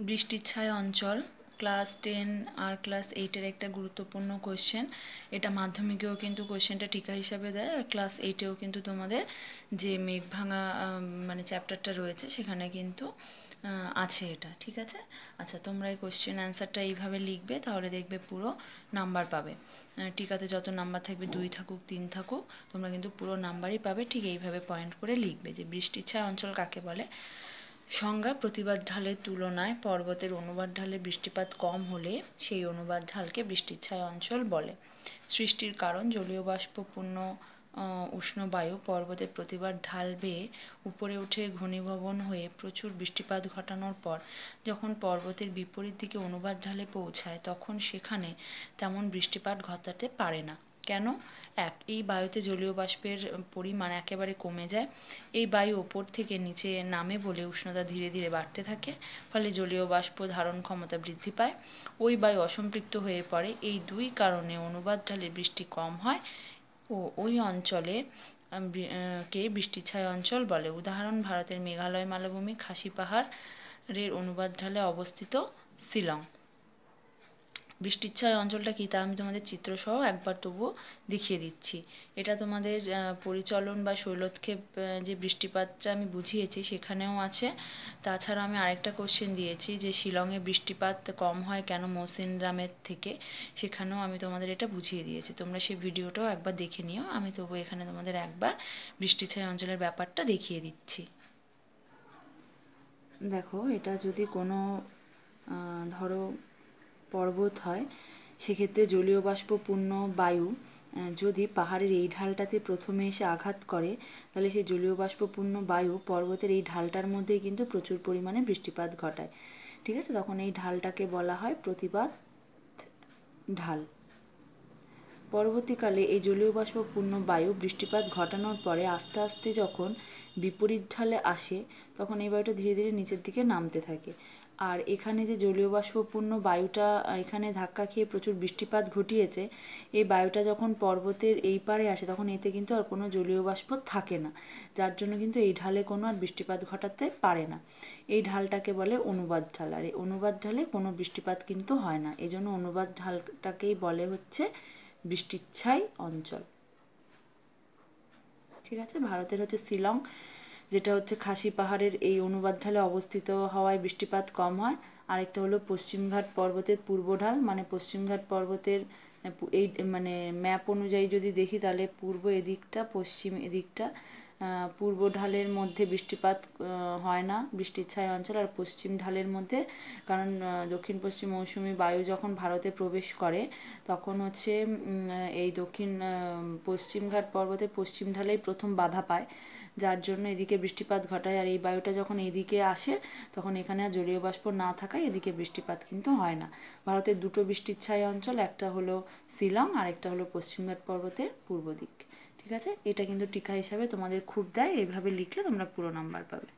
বৃষ্টিচ্ছায়া অঞ্চল ক্লাস 10 আর ক্লাস 8-এর একটা গুরুত্বপূর্ণ কোশ্চেন। এটা মাধ্যমিকেও কিন্তু কোশ্চেনটা টিকা হিসাবে দেয়, আর ক্লাস 8-এও কিন্তু তোমাদের যে মেঘভাঙা মানে চ্যাপ্টারটা রয়েছে সেখানে কিন্তু আছে এটা, ঠিক আছে। আচ্ছা, তোমরা এই কোশ্চেন অ্যান্সারটা এইভাবে লিখবে, তাহলে দেখবে পুরো নাম্বার পাবে। টিকাতে যত নাম্বার থাকবে 2 থাকুক 3 থাকুক, তোমরা কিন্তু পুরো নাম্বারই পাবে। ঠিক এইভাবে পয়েন্ট করে লিখবে যে বৃষ্টিচ্ছায়া অঞ্চল কাকে বলে। সংজ্ঞা: প্রতিবাদ ঢালের তুলনায় পর্বতের অনুবাদ ঢালে বৃষ্টিপাত কম হলে সেই অনুবাদ ঢালকে বৃষ্টিচ্ছায়া অঞ্চল বলে। সৃষ্টির কারণ: জলীয় বাষ্পপূর্ণ উষ্ণ বায়ু পর্বতের প্রতিবাদ ঢাল বেয়ে উপরে উঠে ঘনীভবন হয়ে প্রচুর বৃষ্টিপাত ঘটানোর পর যখন পর্বতের বিপরীত দিকে অনুবাদ ঢালে পৌঁছায় তখন সেখানে তেমন বৃষ্টিপাত ঘটাতে পারে না। কেন? এই বায়ুতে জলীয় বাষ্পের পরিমাণ একেবারে কমে যায়। এই বায়ু ওপর থেকে নিচে নামে বলে উষ্ণতা ধীরে ধীরে বাড়তে থাকে, ফলে জলীয় বাষ্প ধারণ ক্ষমতা বৃদ্ধি পায়। ওই বায়ু অসম্পৃক্ত হয়ে পড়ে। এই দুই কারণে অনুবাদ ঢালে বৃষ্টি কম হয় ও ওই অঞ্চলে কে বৃষ্টিচ্ছায়া অঞ্চল বলে। উদাহরণ: ভারতের মেঘালয় মালভূমি, খাসি পাহাড়ের অনুবাদ ঢালে অবস্থিত শিলং। বৃষ্টিচ্ছায়া অঞ্চলটা কী তা আমি তোমাদের চিত্রসহ একবার তবুও দেখিয়ে দিচ্ছি। এটা তোমাদের পরিচলন বা শৈলক্ষেপ যে বৃষ্টিপাতটা আমি বুঝিয়েছি সেখানেও আছে। তাছাড়া আমি আরেকটা কোশ্চেন দিয়েছি যে শিলংয়ে বৃষ্টিপাত কম হয় কেন মৌসিনরামের থেকে, সেখানেও আমি তোমাদের এটা বুঝিয়ে দিয়েছি। তোমরা সেই ভিডিওটাও একবার দেখে নিও। আমি তবু এখানে তোমাদের একবার বৃষ্টিচ্ছায়া অঞ্চলের ব্যাপারটা দেখিয়ে দিচ্ছি। দেখো, এটা যদি কোনো ধরো পর্বত হয়, সেক্ষেত্রে জলীয় বাষ্পপূর্ণ বায়ু যদি পাহাড়ের এই ঢালটাতে প্রথমে এসে আঘাত করে, তাহলে সেই জলীয় বাষ্পপূর্ণ বায়ু পর্বতের এই ঢালটার মধ্যেই কিন্তু প্রচুর পরিমাণে বৃষ্টিপাত ঘটায়, ঠিক আছে। তখন এই ঢালটাকে বলা হয় প্রতিবাদ ঢাল। পরবর্তীকালে এই জলীয় বাষ্পপূর্ণ বায়ু বৃষ্টিপাত ঘটানোর পরে আস্তে আস্তে যখন বিপরীত ঢালে আসে, তখন এই বায়ুটা ধীরে ধীরে নিচের দিকে নামতে থাকে। আর এখানে যে জলীয় বাষ্পপূর্ণ বায়ুটা এখানে ধাক্কা খেয়ে প্রচুর বৃষ্টিপাত ঘটিয়েছে, এই বায়ুটা যখন পর্বতের এই পারে আসে তখন এতে কিন্তু আর কোনো জলীয় বাষ্প থাকে না, যার জন্য কিন্তু এই ঢালে কোনো আর বৃষ্টিপাত ঘটাতে পারে না। এই ঢালটাকে বলে অনুবাদ ঢাল। আর এই অনুবাদ ঢালে কোনো বৃষ্টিপাত কিন্তু হয় না, এই জন্য অনুবাদ ঢালটাকেই বলে হচ্ছে বৃষ্টিচ্ছায়া অঞ্চল, ঠিক আছে। ভারতের হচ্ছে শিলং, যেটা হচ্ছে খাসি পাহাড়ের এই অনুবাদ ঢালে অবস্থিত হওয়ায় বৃষ্টিপাত কম হয়। আরেকটা হলো পশ্চিমঘাট পর্বতের পূর্ব ঢাল, মানে পশ্চিমঘাট পর্বতের এই মানে ম্যাপ অনুযায়ী যদি দেখি তাহলে পূর্ব এদিকটা, পশ্চিম এদিকটা, পূর্ব ঢালের মধ্যে বৃষ্টিপাত হয় না, বৃষ্টিচ্ছায়া অঞ্চল। আর পশ্চিম ঢালের মধ্যে, কারণ দক্ষিণ পশ্চিম মৌসুমি বায়ু যখন ভারতে প্রবেশ করে তখন হচ্ছে এই পশ্চিমঘাট পর্বতের পশ্চিম ঢালেই প্রথম বাধা পায়, যার জন্য এদিকে বৃষ্টিপাত ঘটায়। আর এই বায়ুটা যখন এদিকে আসে তখন এখানে আর জলীয় বাষ্প না থাকায় এদিকে বৃষ্টিপাত কিন্তু হয় না। ভারতের দুটো বৃষ্টিচ্ছায়া অঞ্চল, একটা হলো শিলং আর একটা হলো পশ্চিমঘাট পর্বতের পূর্ব দিক, ঠিক আছে। এটা কিন্তু টিকা হিসাবে তোমাদের খুব দেয়, এইভাবে লিখলে তোমরা পুরো নাম্বার পাবে।